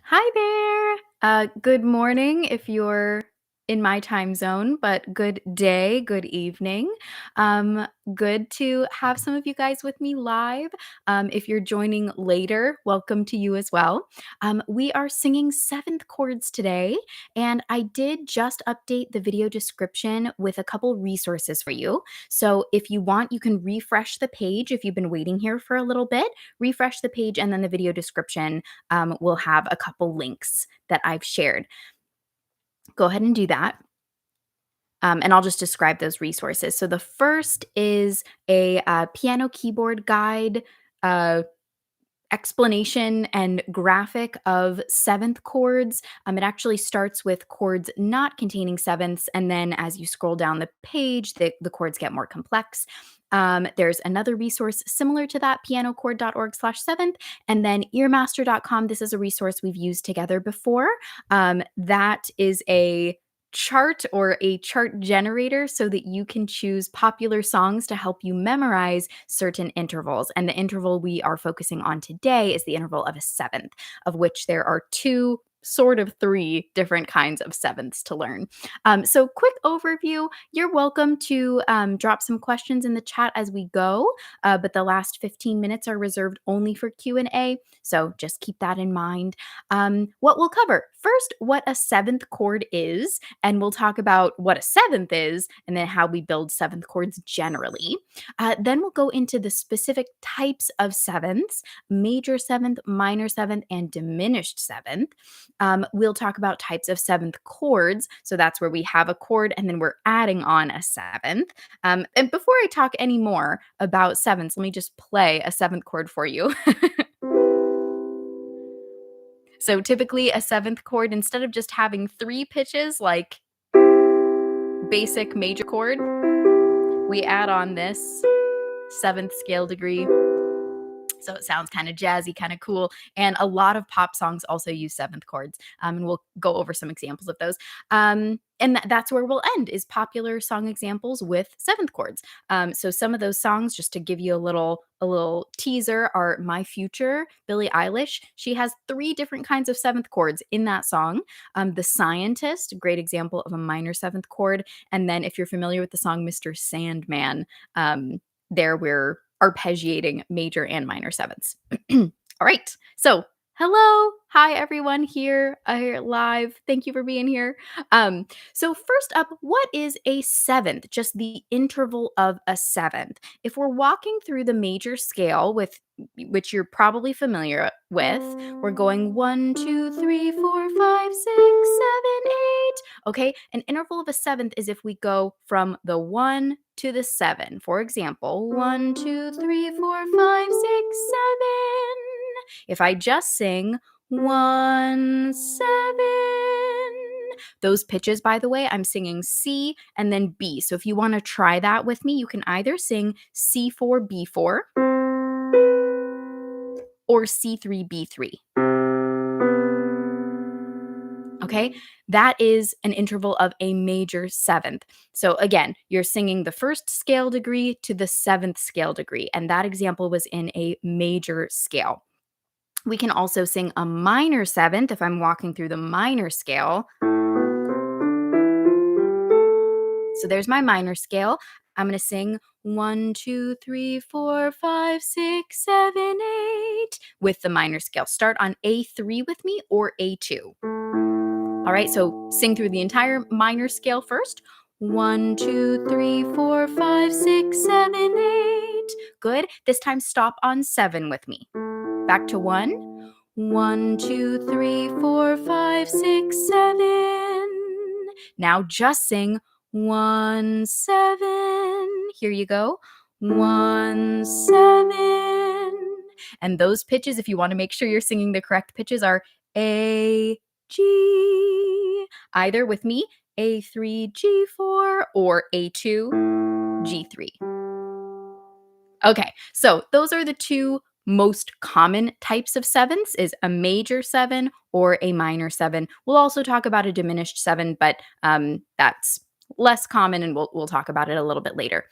Hi there. Good morning if you're in my time zone, but good day, good evening. Um, Good to have some of you guys with me live. If you're joining later, welcome to you as well. We are singing seventh chords today, and I did just update the video description with a couple resources for you. So if you want, you can refresh the page if you've been waiting here for a little bit. Refresh the page, and then the video description will have a couple links that I've shared. Go ahead and do that. And I'll just describe those resources. So the first is a piano keyboard guide, uh, explanation and graphic of seventh chords. It actually starts with chords not containing sevenths, and then as you scroll down the page, the chords get more complex. There's another resource similar to that, pianochord.org/seventh, and then earmaster.com. This is a resource we've used together before. That is a chart or a chart generator so that you can choose popular songs to help you memorize certain intervals. And the interval we are focusing on today is the interval of a seventh, of which there are two, sort of three different kinds of sevenths to learn. So quick overview. You're welcome to drop some questions in the chat as we go, but the last 15 minutes are reserved only for Q&A, so just keep that in mind. What we'll cover first, what a seventh chord is, and we'll talk about what a seventh is and then how we build seventh chords generally. Then we'll go into the specific types of sevenths: major seventh, minor seventh, and diminished seventh. We'll talk about types of seventh chords. So that's where we have a chord and then we're adding on a seventh. And before I talk any more about sevenths, let me just play a seventh chord for you. So typically a seventh chord, instead of just having three pitches like basic major chord, we add on this seventh scale degree. So it sounds kind of jazzy, kind of cool. And a lot of pop songs also use seventh chords. And we'll go over some examples of those. And that's where we'll end, is popular song examples with seventh chords. So some of those songs, just to give you a little teaser, are My Future, Billie Eilish. She has three different kinds of seventh chords in that song. The Scientist, great example of a minor seventh chord. And then if you're familiar with the song Mr. Sandman, there we're arpeggiating major and minor sevenths. All right. So, hello. Hi, everyone here live. Thank you for being here. So, first up, what is a seventh? Just the interval of a seventh. If we're walking through the major scale, with which you're probably familiar with, we're going 1, 2, 3, 4, 5, 6, 7, 8. Okay. An interval of a seventh is if we go from the 1 to the 7. For example, 1, 2, 3, 4, 5, 6, 7. If I just sing 1, 7, those pitches, by the way, I'm singing C and then B. So if you want to try that with me, you can either sing C4, B4 or C3, B3. Okay, that is an interval of a major seventh. So again, you're singing the first scale degree to the seventh scale degree, and that example was in a major scale. We can also sing a minor seventh if I'm walking through the minor scale. So there's my minor scale. I'm going to sing 1, 2, 3, 4, 5, 6, 7, 8 with the minor scale. Start on A3 with me or A2. All right, so sing through the entire minor scale first. 1, 2, 3, 4, 5, 6, 7, 8. Good. This time stop on 7 with me. Back to 1. 1, 2, 3, 4, 5, 6, 7. Now just sing 1, 7. Here you go. 1, 7. And those pitches, if you want to make sure you're singing the correct pitches, are A, G, either with me, A3, G4, or A2, G3. Okay, so those are the two most common types of sevenths, is a major seven or a minor seven. We'll also talk about a diminished seven, but that's less common, and we'll talk about it a little bit later.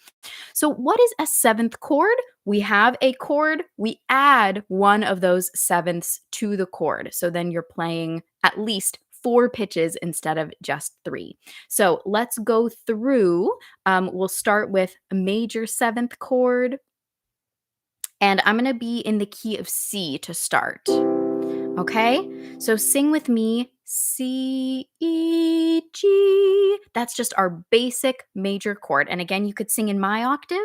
So, what is a seventh chord? We have a chord, we add one of those sevenths to the chord. So then you're playing at least four pitches instead of just three. So let's go through. We'll start with a major seventh chord, and I'm going to be in the key of C to start. Okay, so sing with me, C, E, G. That's just our basic major chord. And again, you could sing in my octave,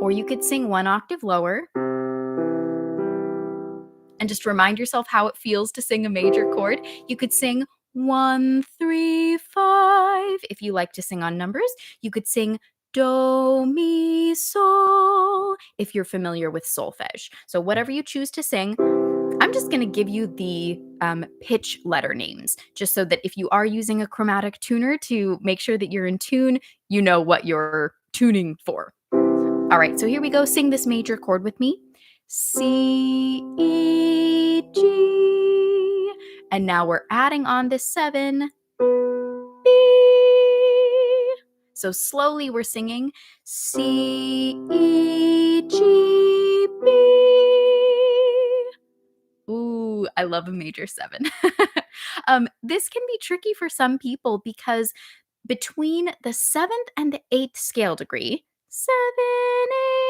or you could sing one octave lower. And just remind yourself how it feels to sing a major chord. You could sing 1, 3, 5. If you like to sing on numbers, you could sing do, mi, sol, if you're familiar with solfege. So whatever you choose to sing, I'm just going to give you the pitch letter names, just so that if you are using a chromatic tuner to make sure that you're in tune, you know what you're tuning for. All right, so here we go. Sing this major chord with me. C, E, G. And now we're adding on this 7, B. So slowly we're singing C, E, G, B. Ooh, I love a major 7. This can be tricky for some people because between the 7th and the 8th scale degree, 7,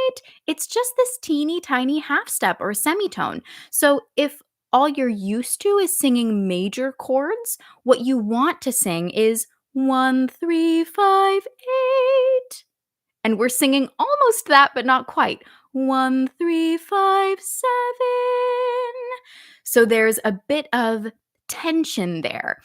8, it's just this teeny tiny half step or semitone. So if all you're used to is singing major chords, what you want to sing is 1, 3, 5, 8. And we're singing almost that, but not quite. 1, 3, 5, 7. So there's a bit of tension there.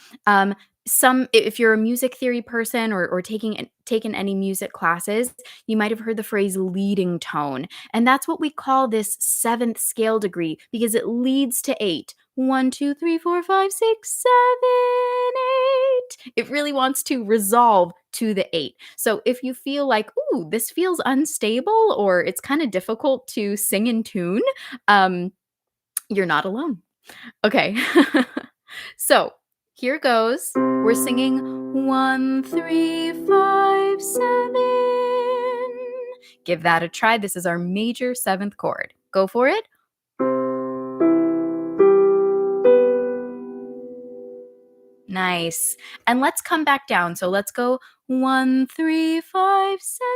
If you're a music theory person or taken any music classes, you might have heard the phrase leading tone. And that's what we call this 7th scale degree because it leads to 8. 1, 2, 3, 4, 5, 6, 7, 8. It really wants to resolve to the 8. So if you feel like, ooh, this feels unstable or it's kind of difficult to sing in tune, you're not alone. Okay. So here goes. We're singing 1, 3, 5, 7. Give that a try. This is our major 7th chord. Go for it. Nice. And let's come back down. So let's go 1, 3, 5, 7,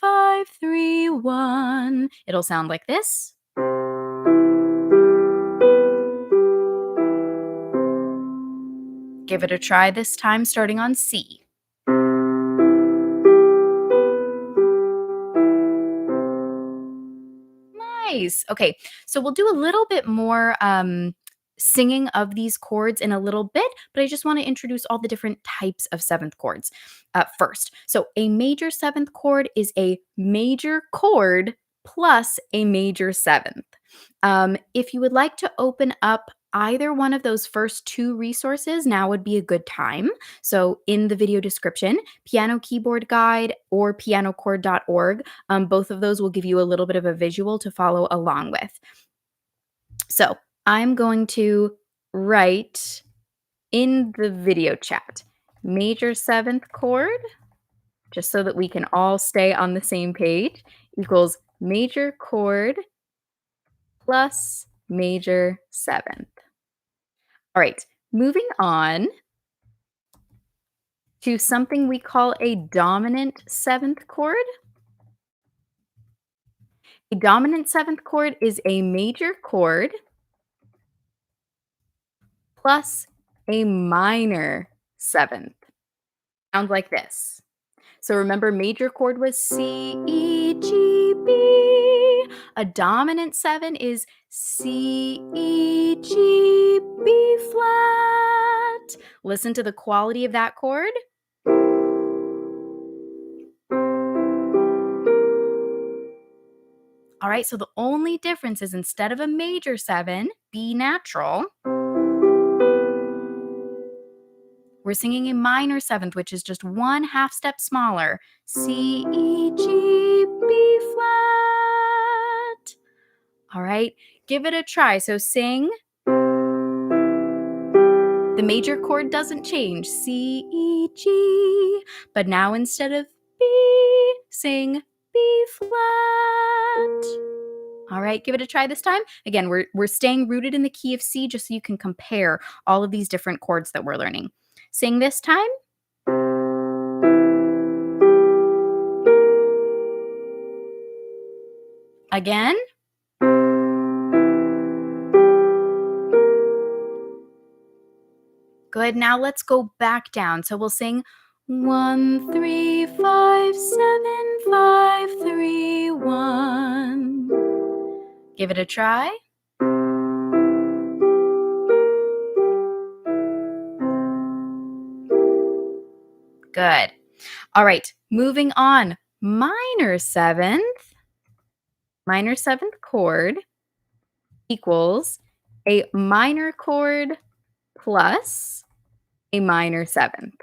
5, 3, 1. It'll sound like this. Give it a try this time, starting on C. Nice. Okay, so we'll do a little bit more singing of these chords in a little bit, but I just want to introduce all the different types of 7th chords first. So a major 7th chord is a major chord plus a major 7th. If you would like to open up either one of those first two resources, now would be a good time. So in the video description, piano keyboard guide or pianochord.org, both of those will give you a little bit of a visual to follow along with. So I'm going to write in the video chat, major 7th chord, just so that we can all stay on the same page, equals major chord plus major 7th. All right, moving on to something we call a dominant 7th chord. A dominant 7th chord is a major chord plus a minor 7th. Sounds like this. So remember, major chord was C, E, G, B. A dominant 7 is C, E, G, B flat. Listen to the quality of that chord. All right, so the only difference is instead of a major 7, B natural, we're singing a minor 7th, which is just one half step smaller. C, E, G, B flat. All right, give it a try. So sing the The major chord doesn't change, C, E, G, but now instead of B, sing B flat. All right, give it a try this time. Again, we're staying rooted in the key of C just so you can compare all of these different chords that we're learning. Sing this time. Again. Good, now let's go back down. So we'll sing 1, 3, 5, 7, 5, 3, 1. Give it a try. Good. All right, moving on. Minor seventh chord equals a minor chord plus a minor seventh.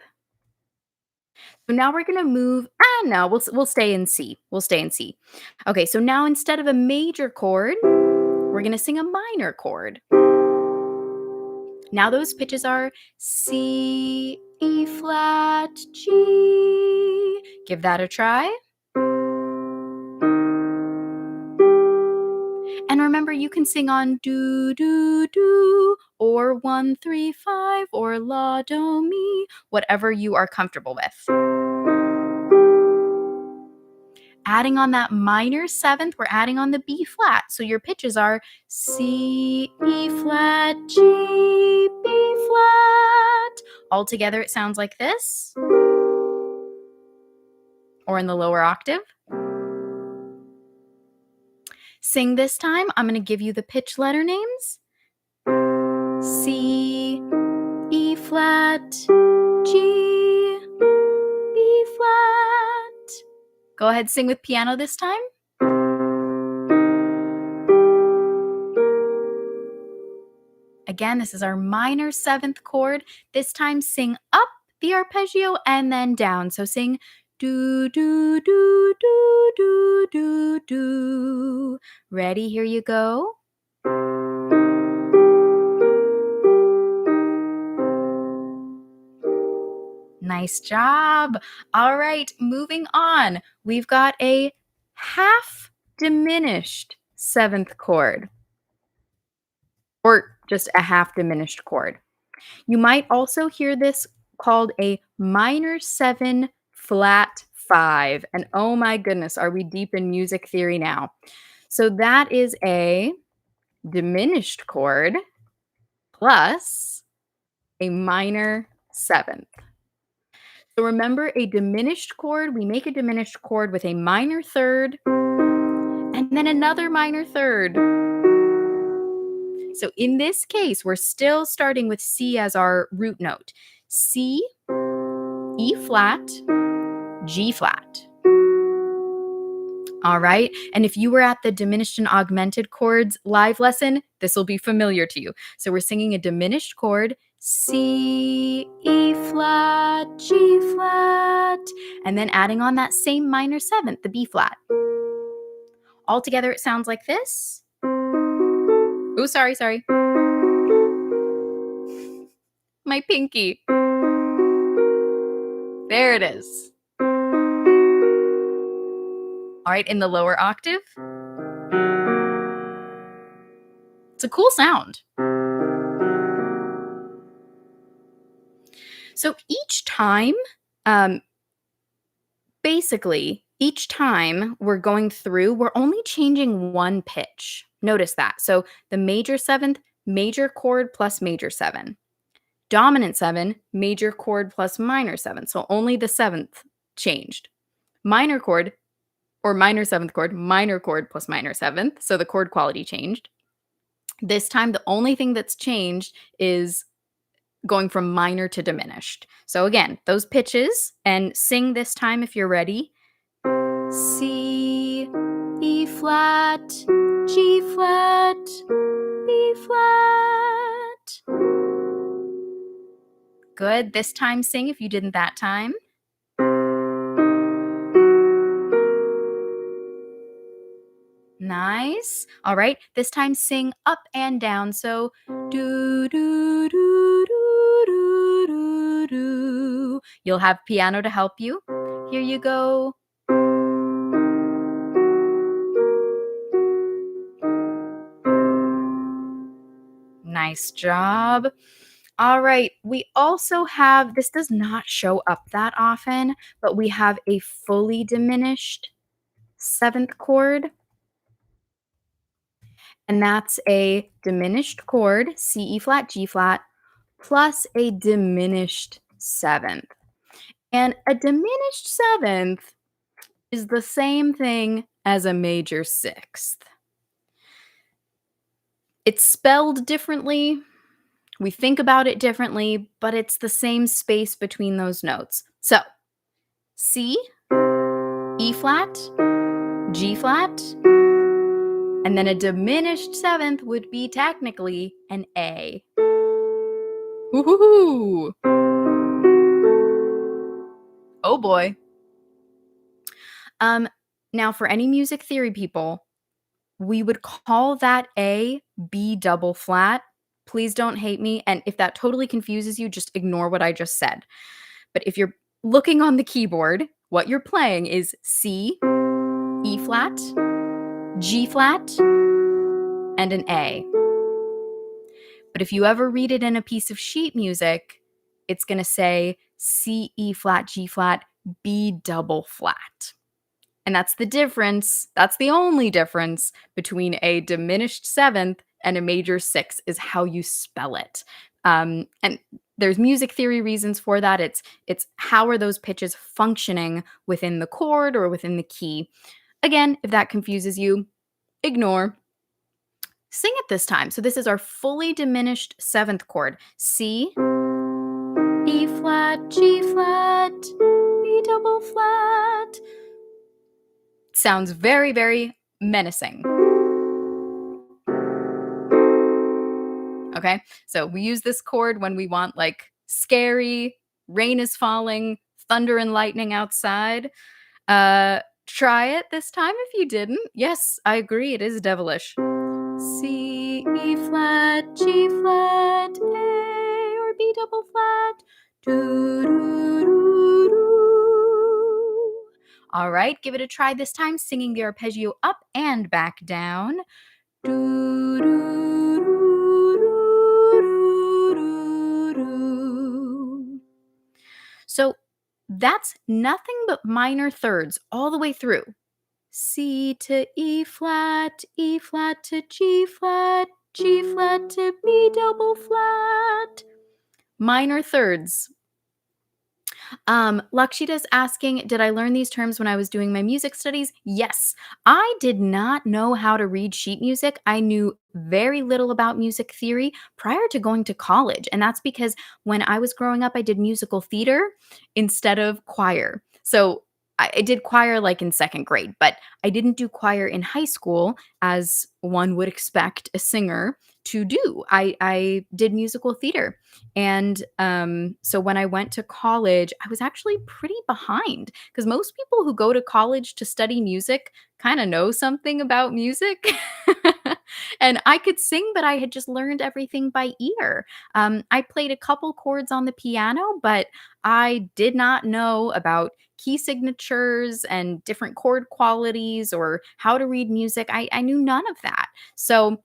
So now we're going to move, no, we'll stay in C. We'll stay in C. Okay, so now instead of a major chord, we're going to sing a minor chord. Now those pitches are C, E flat, G. Give that a try. And remember, you can sing on do, do, do, or 1, 3, 5, or la, do, mi, whatever you are comfortable with. Adding on that minor seventh, we're adding on the B flat. So your pitches are C, E flat, G, B flat. All together, it sounds like this. Or in the lower octave. Sing this time. I'm going to give you the pitch letter names. C, E flat, G, B flat. Go ahead, sing with piano this time. Again, this is our minor seventh chord. This time sing up the arpeggio and then down. So sing do, do, do, do, do, do, do. Ready? Here you go. Nice job. All right, moving on. We've got a half-diminished seventh chord, or just a half-diminished chord. You might also hear this called a minor 7 flat 5. And oh my goodness, are we deep in music theory now? So that is a diminished chord plus a minor 7th. So remember, a diminished chord, we make a diminished chord with a minor third and then another minor third. So in this case, we're still starting with C as our root note. C, E flat, G flat. All right. And if you were at the diminished and augmented chords live lesson, this will be familiar to you. So we're singing a diminished chord, C, E flat, G flat, and then adding on that same minor seventh, the B flat. Altogether, it sounds like this. Oh, sorry. My pinky. There it is. All right, in the lower octave. It's a cool sound. So each time, basically, each time we're going through, we're only changing one pitch. Notice that. So the major seventh, major chord plus major 7. Dominant 7, major chord plus minor 7. So only the 7th changed. Minor chord, or minor 7th chord, minor chord plus minor 7th. So the chord quality changed. This time, the only thing that's changed is going from minor to diminished. So again, those pitches, and sing this time if you're ready. C, E flat, G flat, B flat. Good. This time sing if you didn't that time. Nice. All right. This time sing up and down. So do, do, do, do, do. You'll have piano to help you. Here you go. Nice job. All right. We also have, this does not show up that often, but we have a fully diminished 7th chord. And that's a diminished chord, C, E flat, G flat, plus a diminished 7th. And a diminished 7th is the same thing as a major 6th. It's spelled differently. We think about it differently, but it's the same space between those notes. So, C, E flat, G flat, and then a diminished 7th would be technically an A. Woohoo! Oh boy. Now for any music theory people, we would call that A B double flat. Please don't hate me. And if that totally confuses you, just ignore what I just said. But if you're looking on the keyboard, what you're playing is C, E flat, G flat, and an A. But if you ever read it in a piece of sheet music, it's going to say C, E flat, G flat, B double flat. And that's the difference. That's the only difference between a diminished 7th and a major 6 is how you spell it. And there's music theory reasons for that. It's how are those pitches functioning within the chord or within the key. Again, if that confuses you, ignore. Sing it this time. So this is our fully diminished 7th chord. C, E flat, G flat, B double flat. Sounds very, very menacing. Okay, so we use this chord when we want like scary, rain is falling, thunder and lightning outside. Try it this time if you didn't. Yes, I agree, it is devilish. C, E flat, G flat, A, or B double flat. Do, do, do, do. All right, give it a try this time, singing the arpeggio up and back down. Do, do, do, do, do, do. So that's nothing but minor thirds all the way through. C to E flat to G flat to B double flat. Minor thirds. Lakshita's asking, did I learn these terms when I was doing my music studies? Yes. I did not know how to read sheet music. I knew very little about music theory prior to going to college. And that's because when I was growing up, I did musical theater instead of choir. So I did choir like in 2nd grade, but I didn't do choir in high school as one would expect a singer to do. I did musical theater. And so when I went to college, I was actually pretty behind because most people who go to college to study music kind of know something about music. And I could sing, but I had just learned everything by ear. I played a couple chords on the piano, but I did not know about key signatures and different chord qualities or how to read music. I knew none of that. So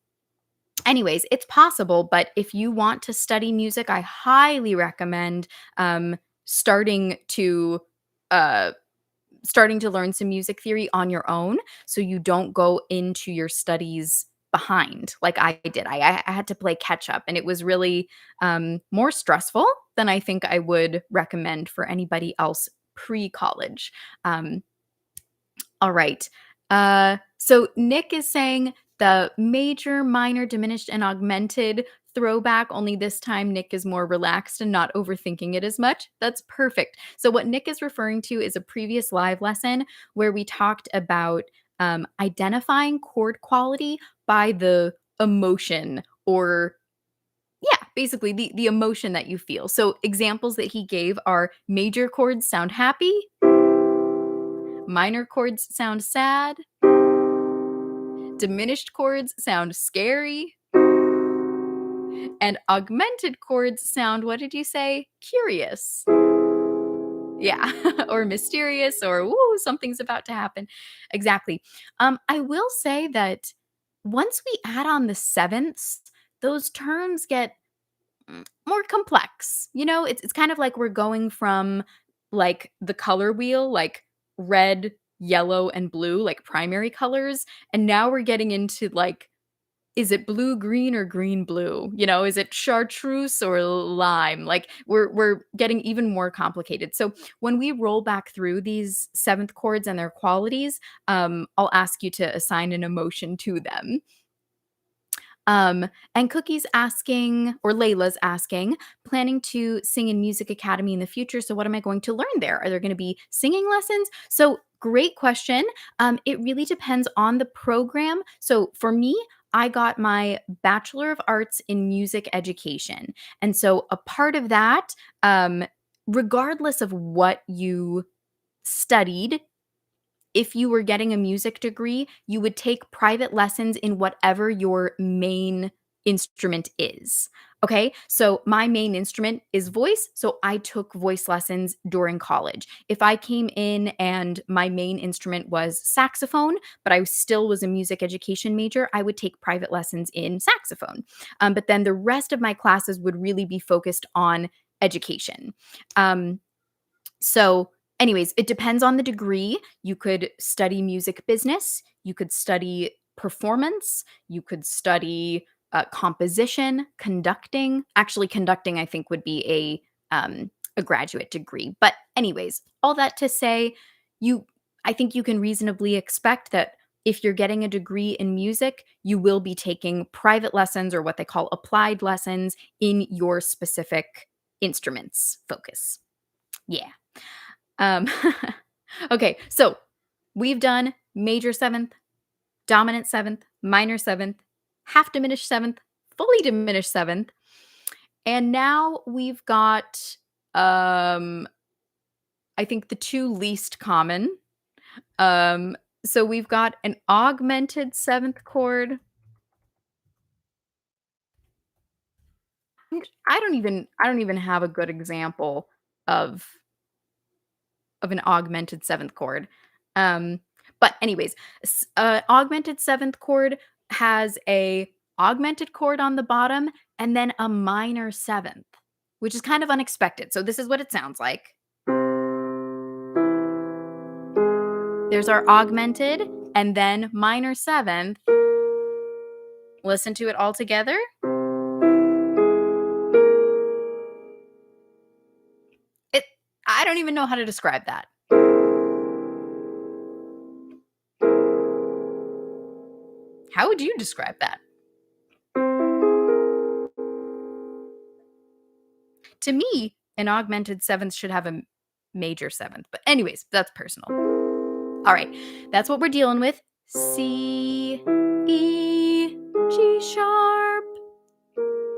anyways, it's possible, but if you want to study music, I highly recommend starting to learn some music theory on your own, so you don't go into your studies behind like I did. I had to play catch up, and it was really more stressful than I think I would recommend for anybody else pre-college. All right. So Nick is saying the major, minor, diminished, and augmented throwback, only this time Nick is more relaxed and not overthinking it as much. That's perfect. So what Nick is referring to is a previous live lesson where we talked about identifying chord quality by the emotion or yeah, basically the emotion that you feel. So examples that he gave are major chords sound happy, minor chords sound sad, diminished chords sound scary, And augmented chords sound, what did you say? Curious. Yeah, or mysterious or, "Ooh, something's about to happen." Exactly. I will say that once we add on the sevenths, those terms get more complex. You know, it's kind of like we're going from, like, the color wheel, like, red, yellow, and blue, like, primary colors, and now we're getting into, like, is it blue green or green blue? You know, is it chartreuse or lime? Like we're getting even more complicated. So when we roll back through these seventh chords and their qualities, I'll ask you to assign an emotion to them. And Cookie's asking, or Layla's asking, planning to sing in Music Academy in the future. So, what am I going to learn there? Are there going to be singing lessons? So, great question. It really depends on the program. So, for me, I got my Bachelor of Arts in Music Education. And so, a part of that, regardless of what you studied, if you were getting a music degree, you would take private lessons in whatever your main instrument is. Okay. So my main instrument is voice. So I took voice lessons during college. If I came in and my main instrument was saxophone, but I still was a music education major, I would take private lessons in saxophone. But then the rest of my classes would really be focused on education. Um, so, anyways, it depends on the degree. You could study music business, you could study performance, you could study composition, conducting. Actually, conducting, I think, would be a graduate degree. But, anyways, all that to say, you, I think you can reasonably expect that if you're getting a degree in music, you will be taking private lessons or what they call applied lessons in your specific instruments focus. Yeah. Um, okay, so we've done major seventh, dominant seventh, minor seventh, half diminished seventh, fully diminished seventh, and now we've got I think the two least common. Um, so we've got an augmented seventh chord. I don't even have a good example of an augmented seventh chord. Um, but anyways, augmented seventh chord has a augmented chord on the bottom and then a minor seventh, which is kind of unexpected. So this is what it sounds like. There's our augmented and then minor seventh. Listen to it all together. It I don't even know how to describe that. How would you describe that? To me, an augmented seventh should have a major seventh. But anyways, that's personal. All right, that's what we're dealing with. C, E, G sharp,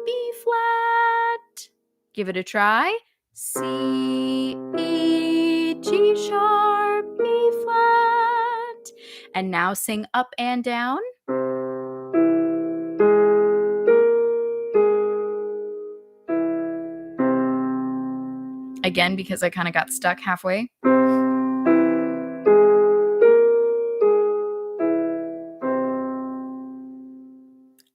B flat. Give it a try. C, E, G sharp, B flat. And now sing up and down. Again, because I kind of got stuck halfway.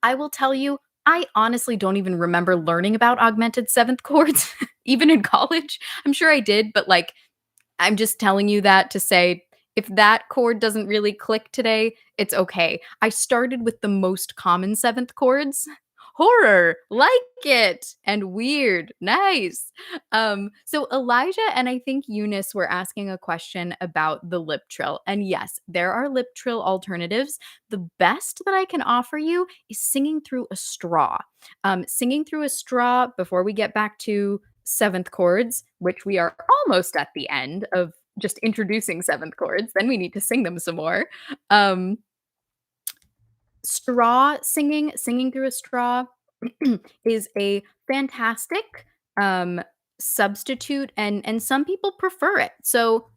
I will tell you, I honestly don't even remember learning about augmented seventh chords, even in college. I'm sure I did, but like, I'm just telling you that to say if that chord doesn't really click today, it's okay. I started with the most common seventh chords. Horror, like it, and weird, nice. So Elijah and I think Eunice were asking a question about the lip trill. And yes, there are lip trill alternatives. The best that I can offer you is singing through a straw. Singing through a straw before we get back to seventh chords, which we are almost at the end of just introducing seventh chords. Then we need to sing them some more. Um, straw singing, singing through a straw is a fantastic um, substitute, and some people prefer it. So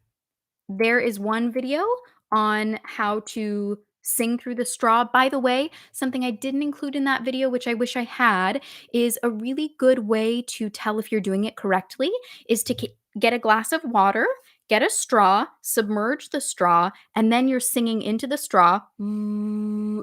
there is one video on how to sing through the straw. By the way, something I didn't include in that video, which I wish I had, is a really good way to tell if you're doing it correctly is to get a glass of water, get a straw, submerge the straw, and then you're singing into the straw.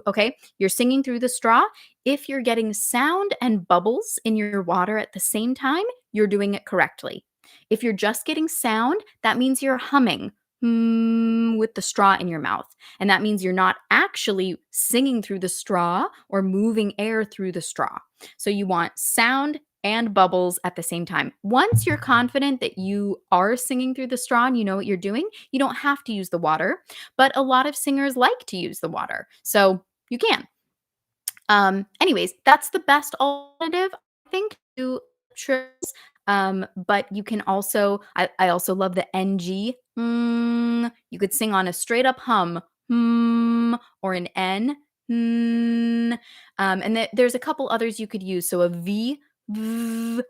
Okay, you're singing through the straw. If you're getting sound and bubbles in your water at the same time, you're doing it correctly. If you're just getting sound, that means you're humming with the straw in your mouth. And that means you're not actually singing through the straw or moving air through the straw. So you want sound and bubbles at the same time. Once you're confident that you are singing through the straw and you know what you're doing, you don't have to use the water. But a lot of singers like to use the water. So you can. Anyways, that's the best alternative, I think, to trills. But you can also, I also love the NG. You could sing on a straight up hum, or an N. And there's a couple others you could use. So a V,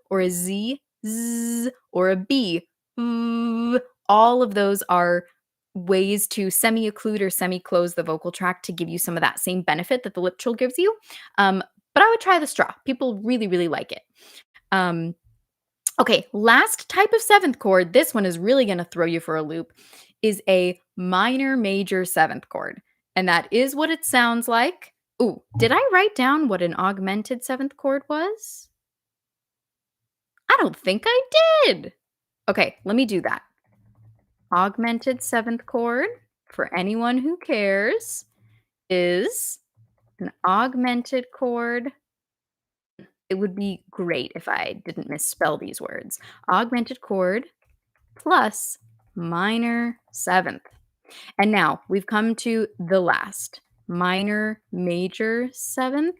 or a Z, or a B. All of those are ways to semi-occlude or semi-close the vocal tract to give you some of that same benefit that the lip trill gives you. But I would try the straw. People really, really like it. Okay, last type of seventh chord, this one is really going to throw you for a loop, is a minor major seventh chord. And that is what it sounds like. Ooh, did I write down what an augmented seventh chord was? I don't think I did. Okay, let me do that. Augmented seventh chord, for anyone who cares, is an augmented chord. It would be great if I didn't misspell these words. Augmented chord plus minor seventh. And now we've come to the last. Minor major seventh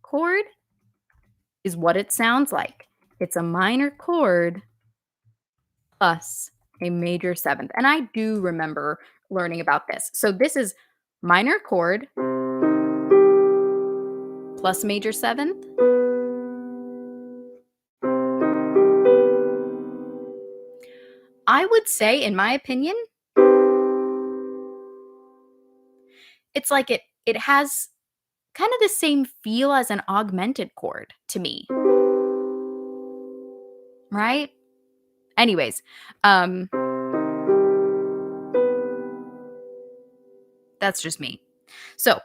chord is what it sounds like. It's a minor chord plus a major seventh. And I do remember learning about this. So this is minor chord plus major seventh. I would say, in my opinion, it's like it has kind of the same feel as an augmented chord to me. Right? Anyways, that's just me. So,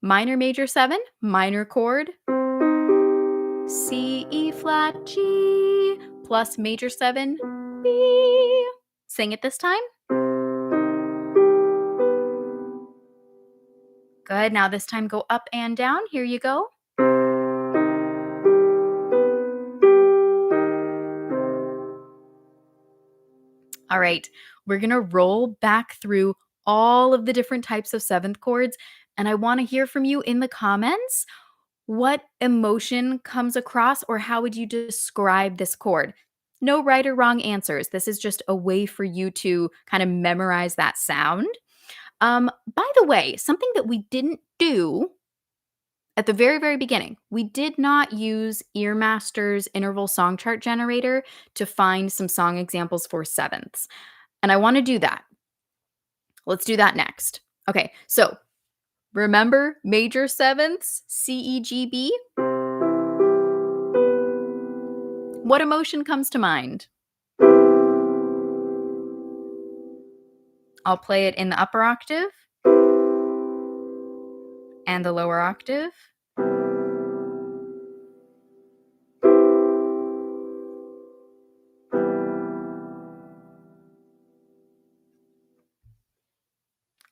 minor major 7, minor chord, C, E flat, G, plus major 7, B. Sing it this time. Good. Now this time go up and down. Here you go. All right. We're going to roll back through all of the different types of seventh chords. And I want to hear from you in the comments. What emotion comes across, or how would you describe this chord? No right or wrong answers. This is just a way for you to kind of memorize that sound. By the way, something that we didn't do at the very, very beginning, we did not use Earmaster's interval song chart generator to find some song examples for sevenths. And I want to do that. Let's do that next. Okay, so remember major sevenths, C, E, G, B? What emotion comes to mind? I'll play it in the upper octave and the lower octave.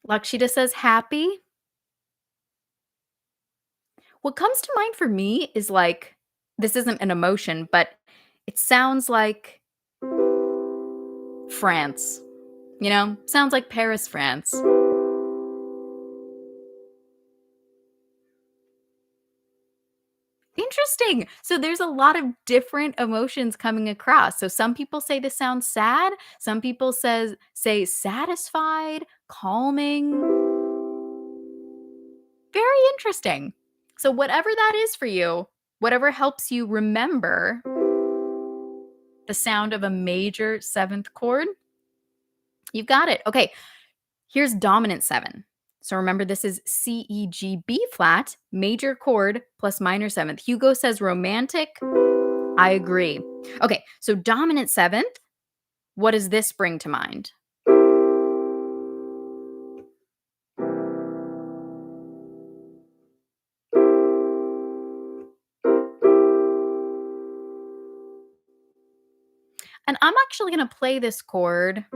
Lakshita says happy. What comes to mind for me is like, this isn't an emotion, but it sounds like France. You know, sounds like Paris, France. Interesting. So there's a lot of different emotions coming across. So some people say this sounds sad. Some people say satisfied, calming. Very interesting. So whatever that is for you, whatever helps you remember the sound of a major seventh chord, you've got it. Okay, here's dominant 7. So remember, this is C, E, G, B flat, major chord plus minor seventh. Hugo says romantic. I agree. Okay, so dominant seventh, what does this bring to mind? And I'm actually going to play this chord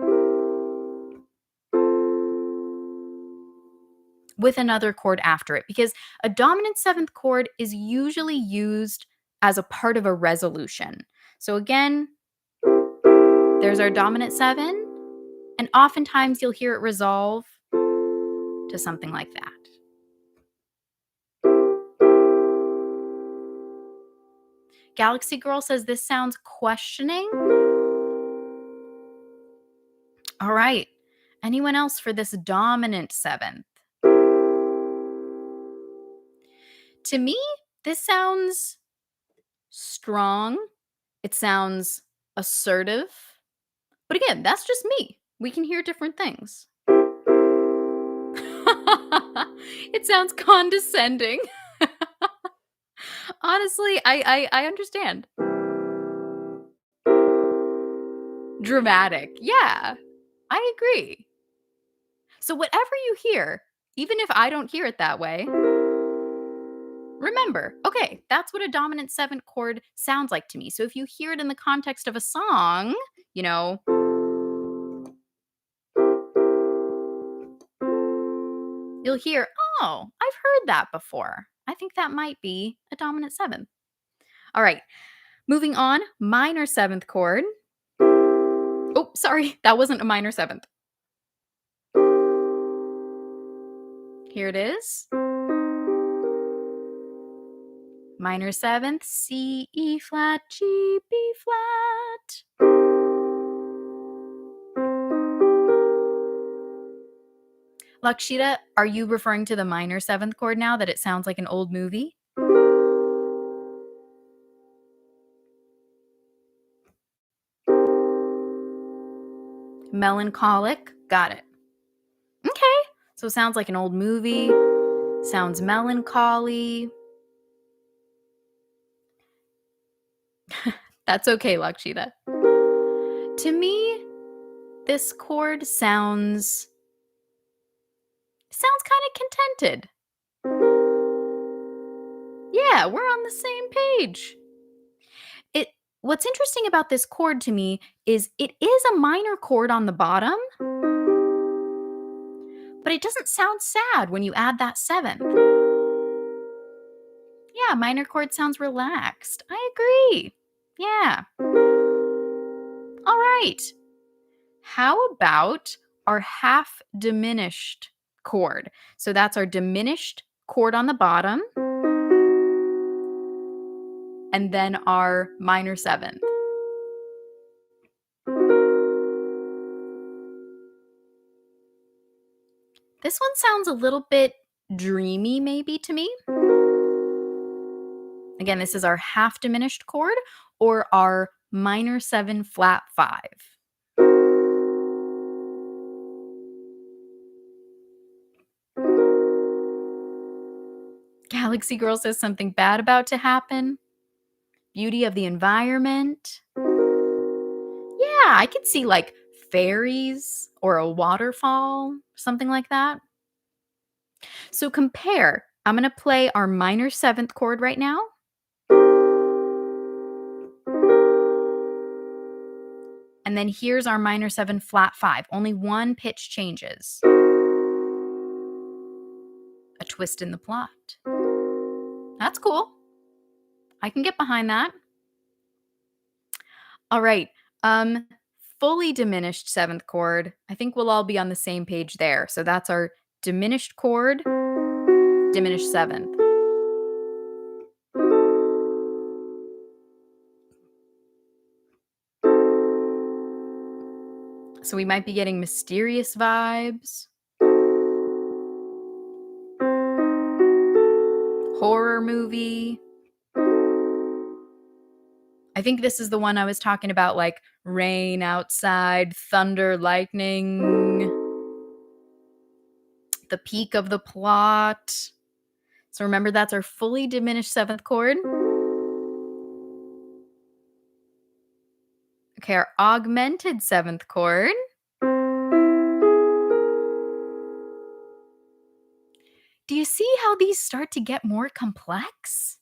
with another chord after it because a dominant seventh chord is usually used as a part of a resolution. So again, there's our dominant seven, and oftentimes you'll hear it resolve to something like that. Galaxy Girl says this sounds questioning. All right. Anyone else for this dominant seventh? To me, this sounds strong. It sounds assertive. But again, that's just me. We can hear different things. It sounds condescending. Honestly, I understand. Dramatic. Yeah, I agree. So whatever you hear, even if I don't hear it that way, remember, okay, that's what a dominant seventh chord sounds like to me. So if you hear it in the context of a song, you know, you'll hear, oh, I've heard that before. I think that might be a dominant seventh. All right, moving on, minor seventh chord. Oh, sorry, that wasn't a minor seventh. Here it is. Minor seventh, C, E flat, G, B flat. Lakshita, are you referring to the minor seventh chord now that it sounds like an old movie? Melancholic, got it. Okay, so it sounds like an old movie, sounds melancholy. That's okay, Lakshita. To me, this chord sounds kind of contented. Yeah, we're on the same page. What's interesting about this chord to me is it is a minor chord on the bottom, but it doesn't sound sad when you add that seventh. Yeah, minor chord sounds relaxed. I agree. Yeah. All right. How about our half-diminished chord? So that's our diminished chord on the bottom, and then our minor seventh. This one sounds a little bit dreamy maybe to me. Again, this is our half-diminished chord or our minor seven flat five. Galaxy Girl says something bad about to happen. Beauty of the environment. Yeah, I could see like fairies or a waterfall, something like that. So compare. I'm going to play our minor seventh chord right now. And then here's our minor seven flat five. Only one pitch changes. A twist in the plot. That's cool. I can get behind that. All right. Fully diminished seventh chord. I think we'll all be on the same page there. So that's our diminished chord, diminished seventh. So we might be getting mysterious vibes. Horror movie. I think this is the one I was talking about, like rain outside, thunder, lightning. the peak of the plot. So remember, that's our fully diminished 7th chord. Okay, our augmented 7th chord. Do you see how these start to get more complex?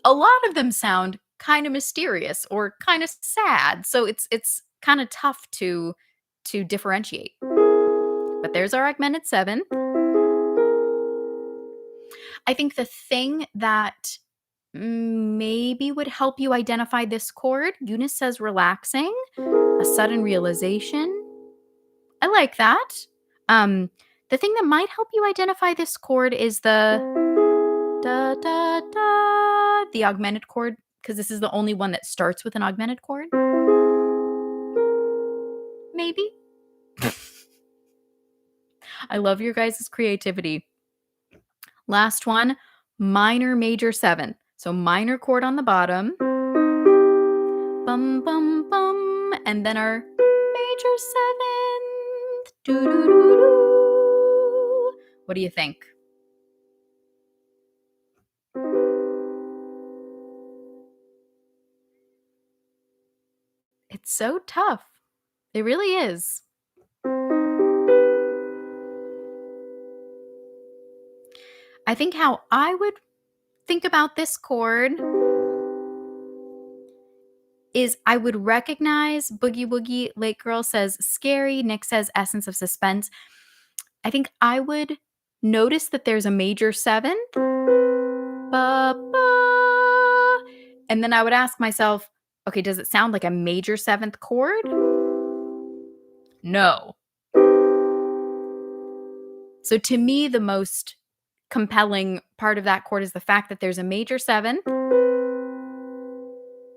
A lot of them sound kind of mysterious or kind of sad, so it's kind of tough to differentiate. But there's our augmented 7th. I think the thing that maybe would help you identify this chord, Eunice says relaxing, a sudden realization. I like that. The thing that might help you identify this chord is the da da da, the augmented chord, because this is the only one that starts with an augmented chord. Maybe. I love your guys' creativity. Last one, minor major 7th. So minor chord on the bottom. Bum bum bum, and then our major 7th. Doo doo doo doo. What do you think? It's so tough. It really is. I think how I would think about this chord is I would recognize Boogie Woogie. Lake Girl says scary. Nick says essence of suspense. I think I would notice that there's a major 7th. Ba, ba, and then I would ask myself, okay, does it sound like a major 7th chord? No. So to me, the most compelling part of that chord is the fact that there's a major 7th,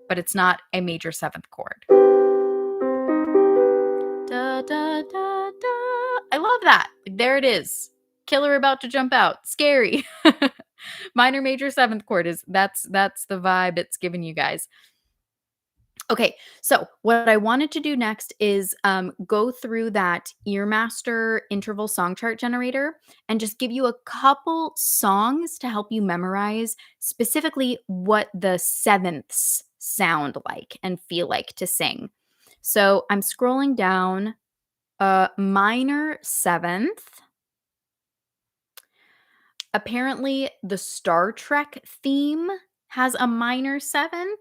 but it's not a major 7th chord. Da, da, da, da. I love that. There it is. Killer about to jump out. Scary. Minor major 7th chord is that's the vibe it's giving you guys. Okay, so what I wanted to do next is go through that Earmaster interval song chart generator and just give you a couple songs to help you memorize specifically what the 7ths sound like and feel like to sing. So I'm scrolling down. Minor 7th. Apparently, the Star Trek theme has a minor 7th.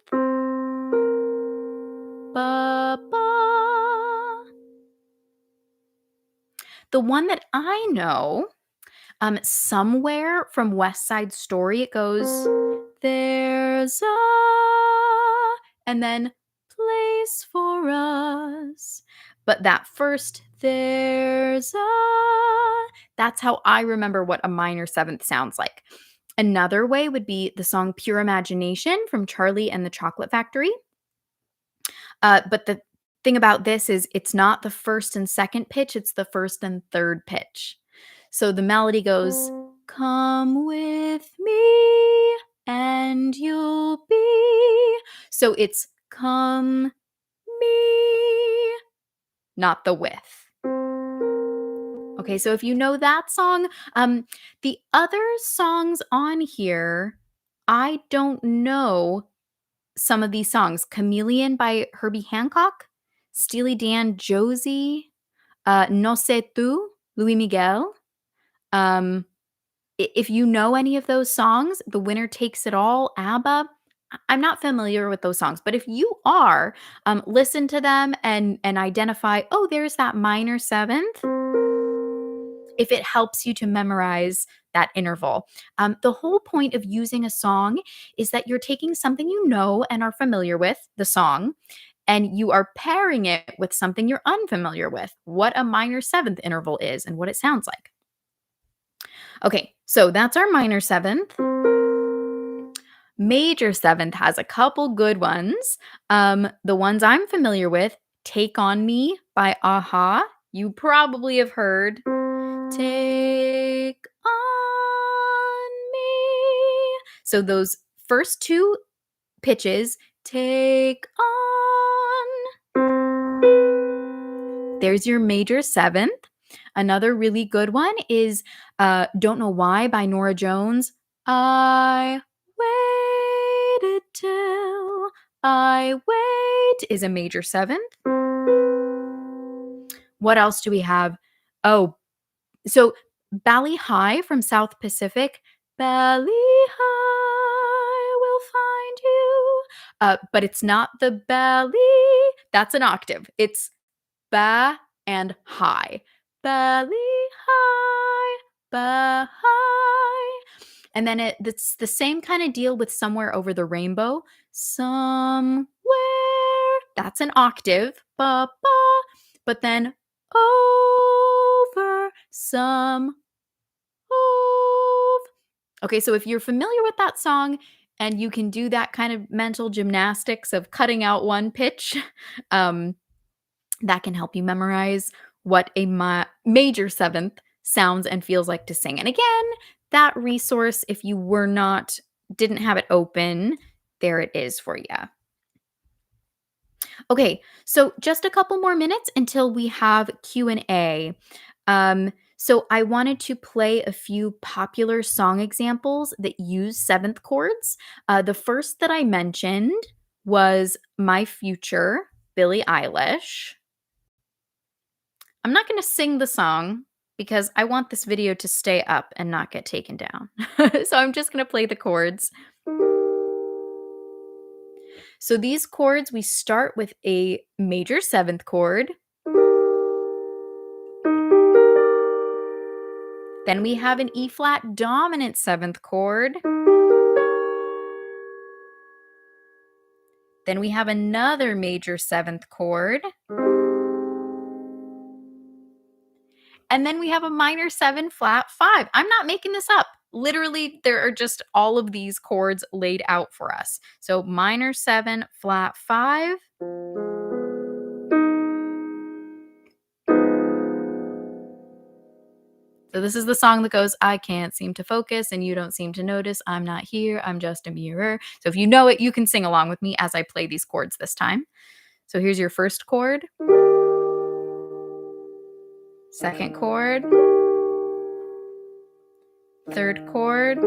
Ba, ba. The one that I know, somewhere from West Side Story, it goes, there's a, and then place for us. But that first, there's a, that's how I remember what a minor 7th sounds like. Another way would be the song Pure Imagination from Charlie and the Chocolate Factory. But the thing about this is it's not the first and second pitch, it's the first and third pitch. So the melody goes, come with me and you'll be. So it's come me, not the with. Okay, so if you know that song, the other songs on here, I don't know some of these songs. Chameleon by Herbie Hancock, Steely Dan, Josie, No Sé Tú, Luis Miguel. If you know any of those songs, The Winner Takes It All, ABBA, I'm not familiar with those songs, but if you are, listen to them and identify, oh, there's that minor 7th, if it helps you to memorize that interval. The whole point of using a song is that you're taking something you know and are familiar with, the song, and you are pairing it with something you're unfamiliar with, what a minor 7th interval is and what it sounds like. Okay, so that's our minor 7th. Major 7th has a couple good ones. The ones I'm familiar with, Take On Me by Aha. You probably have heard. Take on me. So those first two pitches, take on. There's your major 7th. Another really good one is Don't Know Why by Nora Jones. I waited till I wait is a major seventh. What else do we have? Oh, so Bally High from South Pacific. Bally High will find you. But it's not the belly. That's an octave. It's ba and high. Belly high, ba high. And then it's the same kind of deal with Somewhere Over the Rainbow. Somewhere. That's an octave. Ba ba. But then over some over. Okay, so if you're familiar with that song and you can do that kind of mental gymnastics of cutting out one pitch, that can help you memorize what a major seventh sounds and feels like to sing. And again, that resource, if you didn't have it open, there it is for you. Okay, so just a couple more minutes until we have Q&A. So I wanted to play a few popular song examples that use seventh chords. The first that I mentioned was My Future, Billie Eilish. I'm not going to sing the song because I want this video to stay up and not get taken down. So I'm just going to play the chords. So these chords, we start with a major seventh chord. Then we have an E flat dominant seventh chord. Then we have another major seventh chord. And then we have a minor 7 flat 5. I'm not making this up. Literally, there are just all of these chords laid out for us. So minor 7 flat 5. So this is the song that goes, I can't seem to focus and you don't seem to notice. I'm not here. I'm just a mirror. So if you know it, you can sing along with me as I play these chords this time. So here's your first chord. Second chord. Third chord.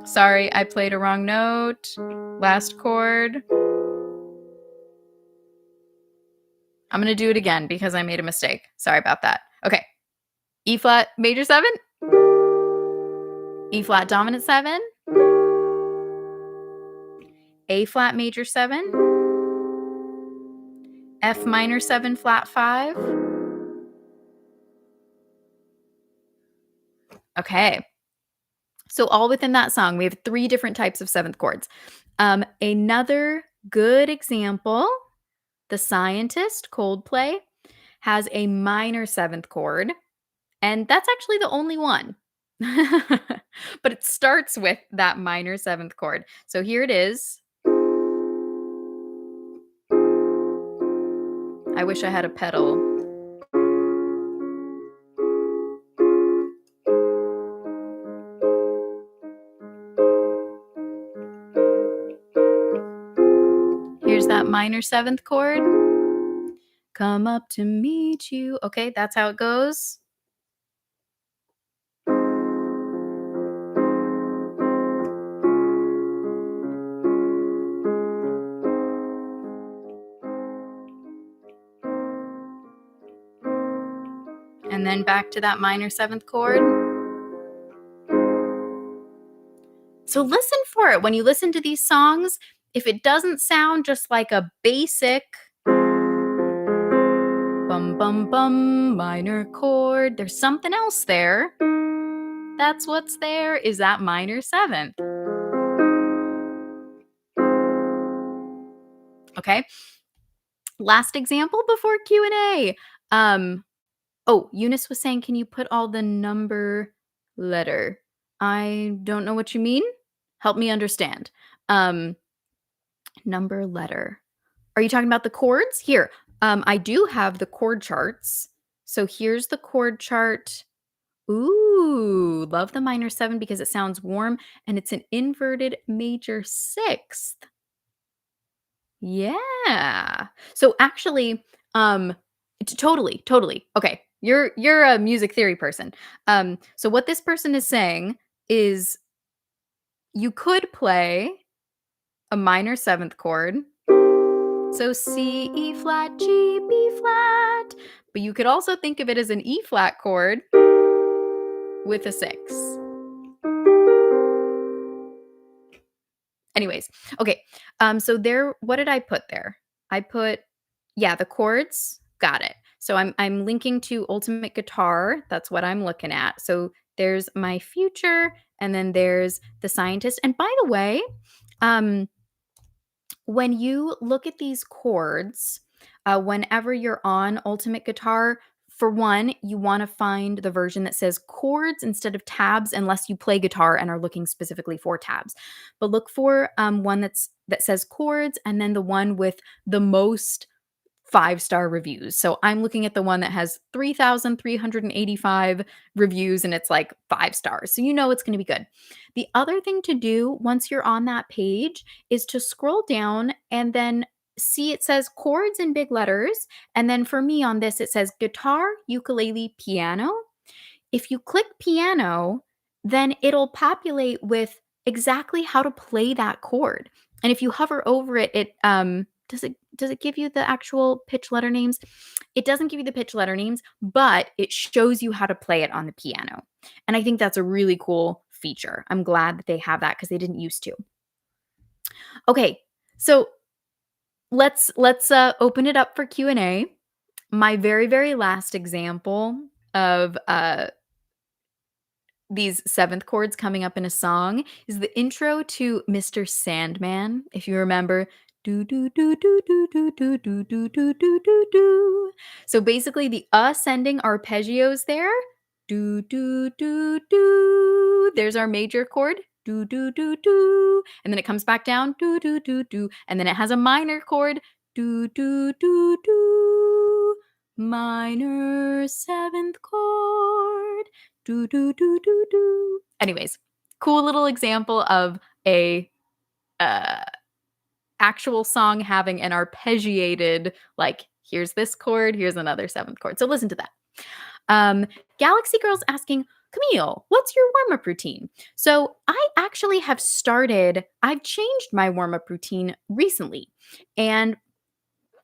Sorry, I played a wrong note. Last chord. I'm going to do it again because I made a mistake. Sorry about that. Okay. E flat major 7. E flat dominant 7. A flat major 7. F minor 7 flat 5. Okay. So all within that song, we have 3 different types of seventh chords. Another good example, The Scientist, Coldplay, has a minor 7th chord, and that's actually the only one. But it starts with that minor 7th chord. So here it is. I wish I had a pedal. Here's that minor 7th chord. Come up to meet you. Okay, that's how it goes. And then back to that minor 7th chord. So listen for it. When you listen to these songs, if it doesn't sound just like a basic bum bum bum minor chord, there's something else there. That's what's there, is that minor 7th. Okay. Last example before Q&A. Oh, Eunice was saying, can you put all the number letter? I don't know what you mean. Help me understand. Number letter. Are you talking about the chords? Here, I do have the chord charts. So here's the chord chart. Ooh, love the minor 7 because it sounds warm and it's an inverted major 6th. Yeah. So actually, totally. Okay. You're a music theory person. So what this person is saying is you could play a minor 7th chord. So C, E flat, G, B flat. But you could also think of it as an E flat chord with a 6. Anyways, okay. So there, what did I put there? I put, yeah, the chords. Got it. So I'm linking to Ultimate Guitar. That's what I'm looking at. So there's my future, and then there's the scientist. And by the way, um, when you look at these chords, whenever you're on Ultimate Guitar, for one, you want to find the version that says chords instead of tabs, unless you play guitar and are looking specifically for tabs. But look for one that says chords, and then the one with the most 5-star reviews. So I'm looking at the one that has 3,385 reviews and it's like 5 stars. So you know it's going to be good. The other thing to do once you're on that page is to scroll down and then see it says chords in big letters. And then for me on this, it says guitar, ukulele, piano. If you click piano, then it'll populate with exactly how to play that chord. And if you hover over it, does it give you the actual pitch letter names? It doesn't give you the pitch letter names, but it shows you how to play it on the piano. And I think that's a really cool feature. I'm glad that they have that because they didn't used to. Okay, so let's open it up for Q&A. My very last example of these 7th chords coming up in a song is the intro to Mr. Sandman. If you remember, do do do do do do do do do do do do do. So basically the ascending arpeggios there. Do do do do. There's our major chord. Do do do do. And then it comes back down. Do do do do. And then it has a minor chord. Do do do do. Minor 7th chord. Do do do do do. Anyways, cool little example of a uh actual song having an arpeggiated, like, here's this chord, here's another 7th chord. So listen to that. Um, Galaxy Girl's asking, Camille, what's your warm-up routine? So I actually I've changed my warm-up routine recently. And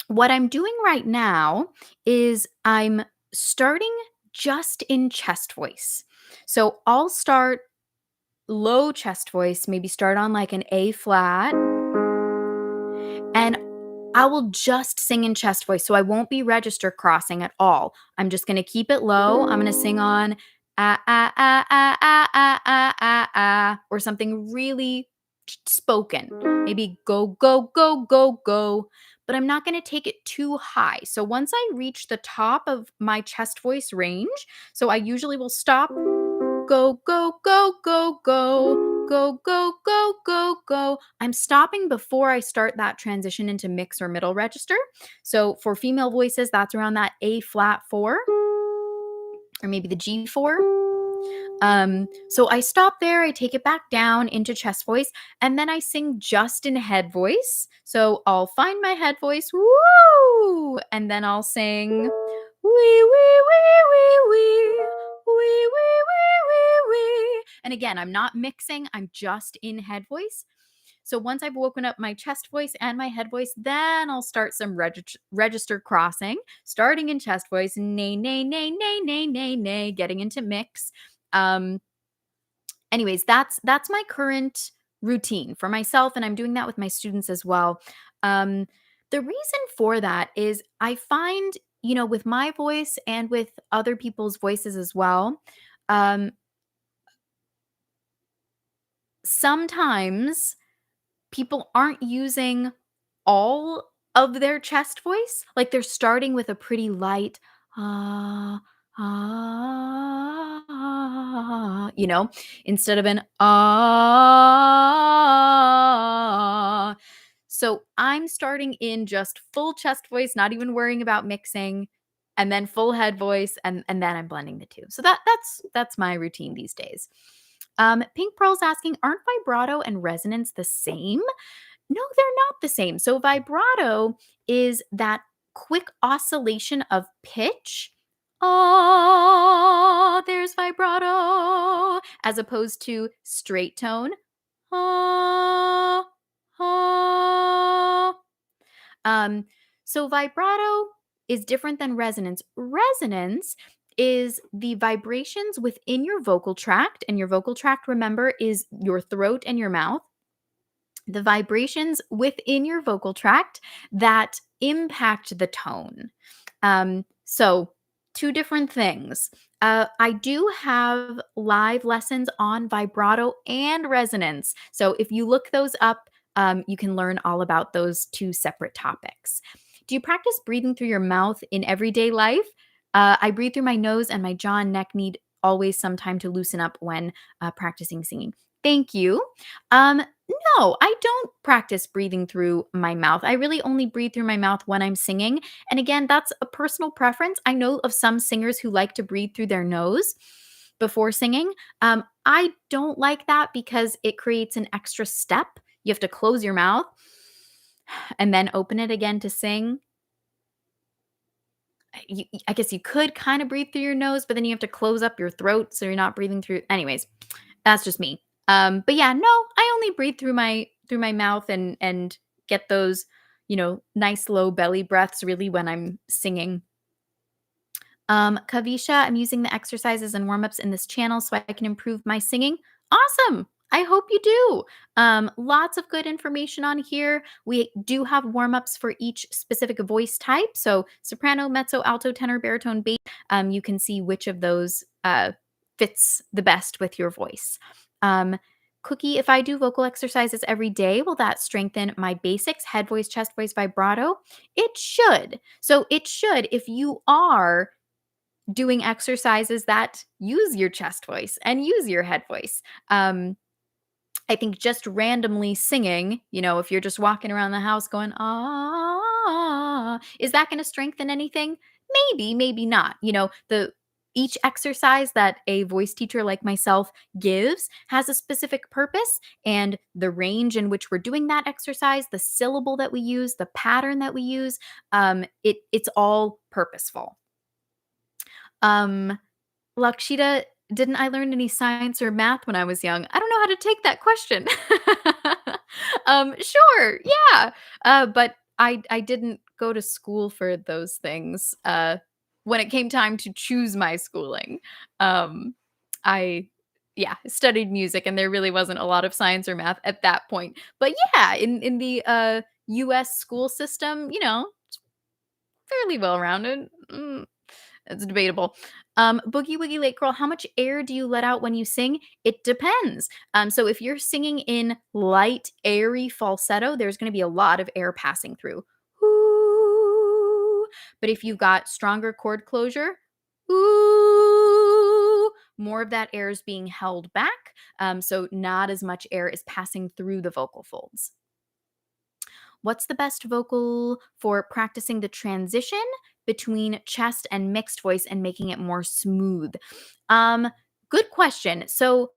what I'm doing right now is I'm starting just in chest voice. So I'll start low chest voice, maybe start on like an A flat, and I will just sing in chest voice. So I won't be register crossing at all. I'm just going to keep it low. I'm going to sing on ah, ah, ah, ah, ah, ah, ah, ah, ah, or something really spoken. Maybe go, go, go, go, go. But I'm not going to take it too high. So once I reach the top of my chest voice range, so I usually will stop, go, go, go, go, go, go, go, go, go, go. I'm stopping before I start that transition into mix or middle register. So for female voices, that's around that A flat 4 or maybe the G4. So I stop there, I take it back down into chest voice, and then I sing just in head voice. So I'll find my head voice, woo, and then I'll sing wee, wee, wee, wee, wee, wee, wee, wee, wee, wee. And again, I'm not mixing, I'm just in head voice. So once I've woken up my chest voice and my head voice, then I'll start some register crossing, starting in chest voice, nay, nay, nay, nay, nay, nay, nay, getting into mix. Anyways, that's my current routine for myself, and I'm doing that with my students as well. The reason for that is I find, with my voice and with other people's voices as well, um, sometimes people aren't using all of their chest voice. Like they're starting with a pretty light ah instead of an ah. So I'm starting in just full chest voice, not even worrying about mixing, and then full head voice, and then I'm blending the two. So that's my routine these days. Pink Pearl's asking, aren't vibrato and resonance the same? No, they're not the same. So vibrato is that quick oscillation of pitch ah, there's vibrato, as opposed to straight tone, ah, ah. Um, so vibrato is different than resonance. Resonance is the vibrations within your vocal tract, and your vocal tract, remember, is your throat and your mouth. The vibrations within your vocal tract that impact the tone. So, two different things. I do have live lessons on vibrato and resonance. So, if you look those up, you can learn all about those two separate topics. Do you practice breathing through your mouth in everyday life? I breathe through my nose, and my jaw and neck need always some time to loosen up when practicing singing. Thank you. Um, no, I don't practice breathing through my mouth. I really only breathe through my mouth when I'm singing. And again, that's a personal preference. I know of some singers who like to breathe through their nose before singing. I don't like that because it creates an extra step. You have to close your mouth and then open it again to sing. I guess you could kind of breathe through your nose, but then you have to close up your throat so you're not breathing through. Anyways, that's just me. But yeah, no, I only breathe through my mouth and get those, nice low belly breaths really when I'm singing. Kavisha, I'm using the exercises and warm ups in this channel so I can improve my singing. Awesome. I hope you do. Lots of good information on here. We do have warm ups for each specific voice type. So, soprano, mezzo, alto, tenor, baritone, bass. You can see which of those fits the best with your voice. Um, Cookie, if I do vocal exercises every day, will that strengthen my basics, head voice, chest voice, vibrato? It should. So, it should if you are doing exercises that use your chest voice and use your head voice. I think just randomly singing, if you're just walking around the house going, ah, is that going to strengthen anything? Maybe, maybe not. The each exercise that a voice teacher like myself gives has a specific purpose, and the range in which we're doing that exercise, the syllable that we use, the pattern that we use, it's all purposeful. Um, Lakshita, didn't I learn any science or math when I was young? I don't know how to take that question. Sure, yeah, but I didn't go to school for those things. When it came time to choose my schooling, um, I yeah studied music, and there really wasn't a lot of science or math at that point. But yeah, in the U.S. school system, fairly well rounded. It's debatable. Boogie Woogie Late Girl, how much air do you let out when you sing? It depends. So if you're singing in light, airy falsetto, there's going to be a lot of air passing through. Ooh. But if you've got stronger chord closure, ooh, more of that air is being held back. So not as much air is passing through the vocal folds. What's the best vocal for practicing the transition between chest and mixed voice and making it more smooth? Um, Good question. So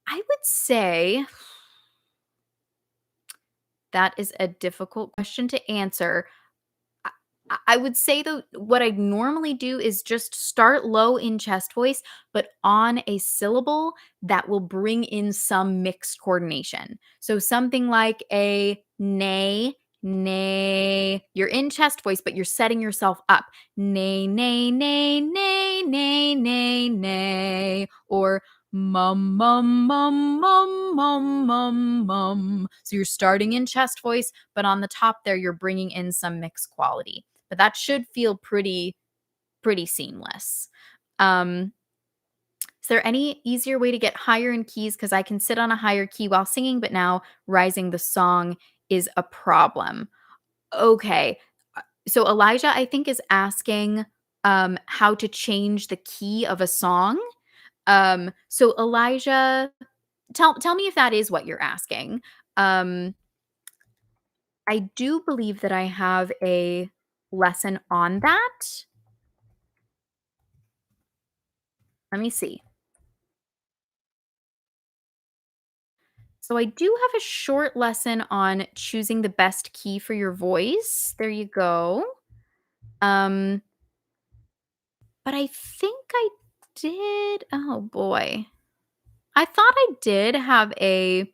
I would say that is a difficult question to answer. I would say though, what I normally do is just start low in chest voice, but on a syllable that will bring in some mixed coordination. So something like a nay, nay. You're in chest voice, but you're setting yourself up. Nay, nay, nay, nay, nay, nay, nay. Or mum, mum, mum, mum, mum, mum, mum. So you're starting in chest voice, but on the top there, you're bringing in some mixed quality, but that should feel pretty seamless. Is there any easier way to get higher in keys? Because I can sit on a higher key while singing, but now rising the song is a problem. Okay. So Elijah, I think, is asking how to change the key of a song. So Elijah, tell me if that is what you're asking. Um, I do believe that I have a lesson on that. Let me see. So I do have a short lesson on choosing the best key for your voice. There you go. Um but I think I did oh boy. I thought I did have a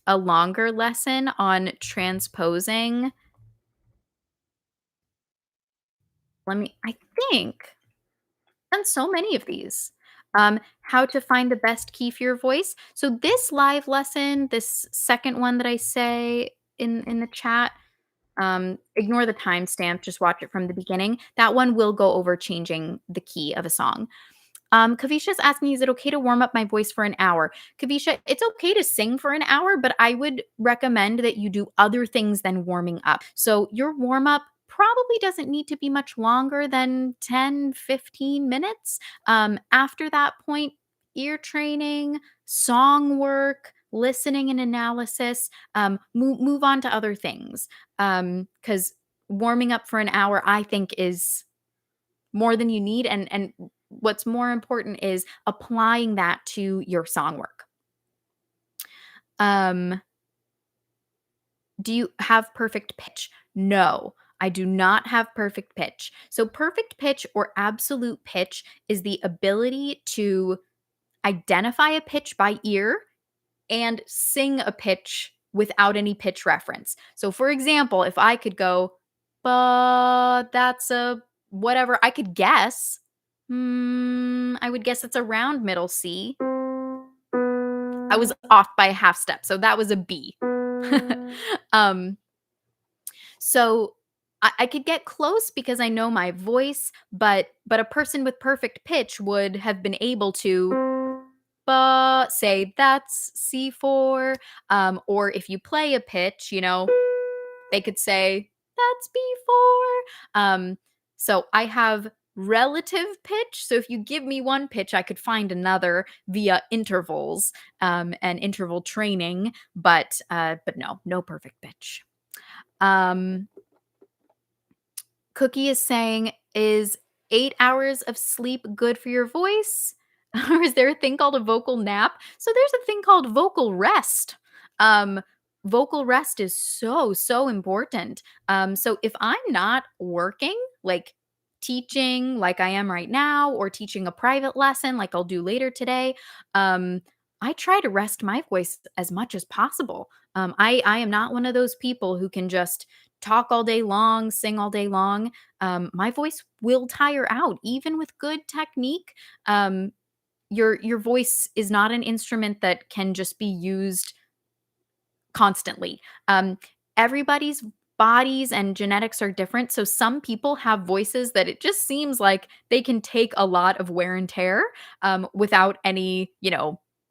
longer lesson on transposing. I think done so many of these. How to find the best key for your voice. So this live lesson, this second one that I say in the chat, ignore the timestamp, just watch it from the beginning. That one will go over changing the key of a song. Kavisha's asking, is it okay to warm up my voice for an hour? Kavisha, it's okay to sing for an hour, but I would recommend that you do other things than warming up. So your warm up probably doesn't need to be much longer than 10, 15 minutes. After that point, ear training, song work, listening and analysis, move on to other things. Because warming up for an hour, I think, is more than you need, and what's more important is applying that to your song work. Um, do you have perfect pitch? No, I do not have perfect pitch. So perfect pitch or absolute pitch is the ability to identify a pitch by ear and sing a pitch without any pitch reference. So for example, if I could go, but that's a whatever, I could guess. I would guess it's a round middle C. I was off by a half step, so that was a B. um, so I could get close because I know my voice, but a person with perfect pitch would have been able to say that's C4. Or if you play a pitch, they could say that's B4. So I have relative pitch. So if you give me one pitch, I could find another via intervals and interval training. But no perfect pitch. Cookie is saying, is 8 hours of sleep good for your voice? Or is there a thing called a vocal nap? So there's a thing called vocal rest. Um, Vocal rest is so, so important. So if I'm not working, like teaching like I am right now, or teaching a private lesson like I'll do later today, um, I try to rest my voice as much as possible. I am not one of those people who can just talk all day long, sing all day long. My voice will tire out, even with good technique. Um, your voice is not an instrument that can just be used constantly. Everybody's bodies and genetics are different. So some people have voices that it just seems like they can take a lot of wear and tear without any,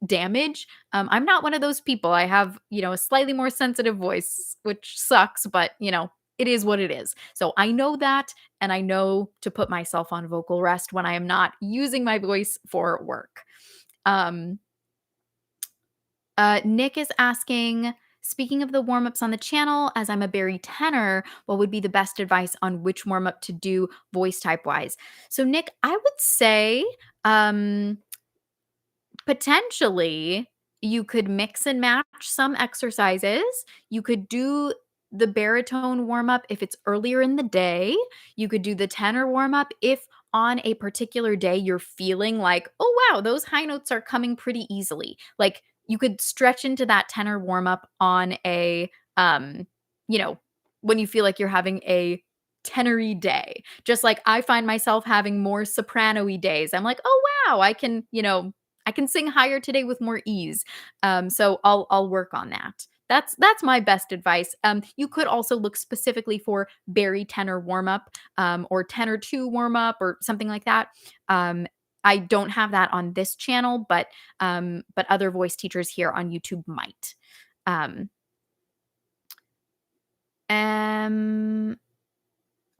damage. I'm not one of those people. I have, a slightly more sensitive voice, which sucks, but, it is what it is. So I know that, and I know to put myself on vocal rest when I am not using my voice for work. Um, Nick is asking, speaking of the warm ups on the channel, as I'm a bari tenor, what would be the best advice on which warm up to do voice type wise? So, Nick, I would say potentially you could mix and match some exercises. You could do the baritone warm up if it's earlier in the day. You could do the tenor warm up if on a particular day you're feeling like, oh, wow, those high notes are coming pretty easily. Like you could stretch into that tenor warm up on um, you know, when you feel like you're having a tenory day. Just like I find myself having more soprano-y days. I'm like, oh, wow, I can sing higher today with more ease. So I'll work on that. That's my best advice. You could also look specifically for bari tenor warm up, or tenor two warm up, or something like that. I don't have that on this channel, but other voice teachers here on YouTube might. Um, um,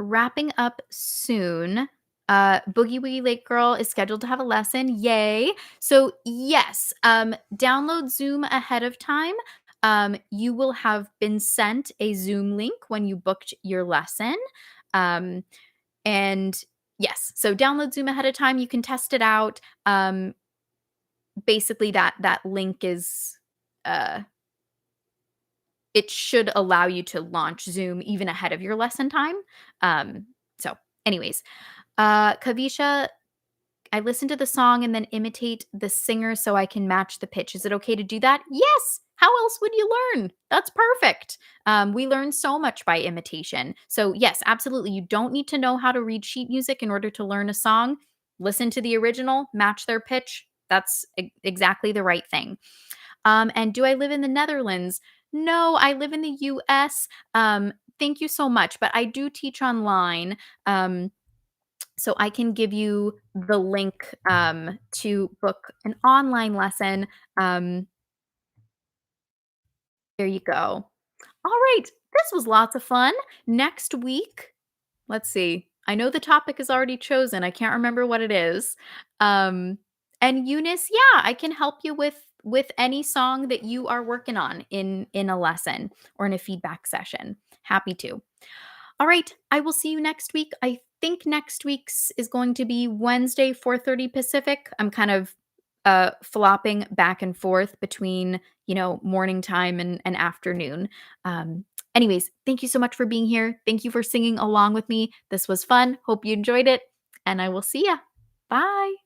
Wrapping up soon. Boogie Woogie Lake Girl is scheduled to have a lesson. Yay. So, yes, download Zoom ahead of time. You will have been sent a Zoom link when you booked your lesson. Um, and yes, so download Zoom ahead of time. You can test it out. Basically, that link is uh, it should allow you to launch Zoom even ahead of your lesson time. So, anyways, Kavisha I listen to the song and then imitate the singer so I can match the pitch. Is it okay to do that? Yes. How else would you learn? That's perfect. We learn so much by imitation. So, yes, absolutely. You don't need to know how to read sheet music in order to learn a song. Listen to the original, match their pitch. That's exactly the right thing. And do I live in the Netherlands? No, I live in the US. Thank you so much. But I do teach online. So I can give you the link to book an online lesson. Um, there you go. All right. This was lots of fun. Next week, let's see. I know the topic is already chosen. I can't remember what it is. Um, and Eunice, yeah, I can help you with any song that you are working on in a lesson or in a feedback session. Happy to. All right, I will see you next week. I think next week's is going to be Wednesday, 4:30 Pacific. I'm kind of flopping back and forth between, morning time and afternoon. Um Anyways, thank you so much for being here. Thank you for singing along with me. This was fun. Hope you enjoyed it, and I will see ya. Bye.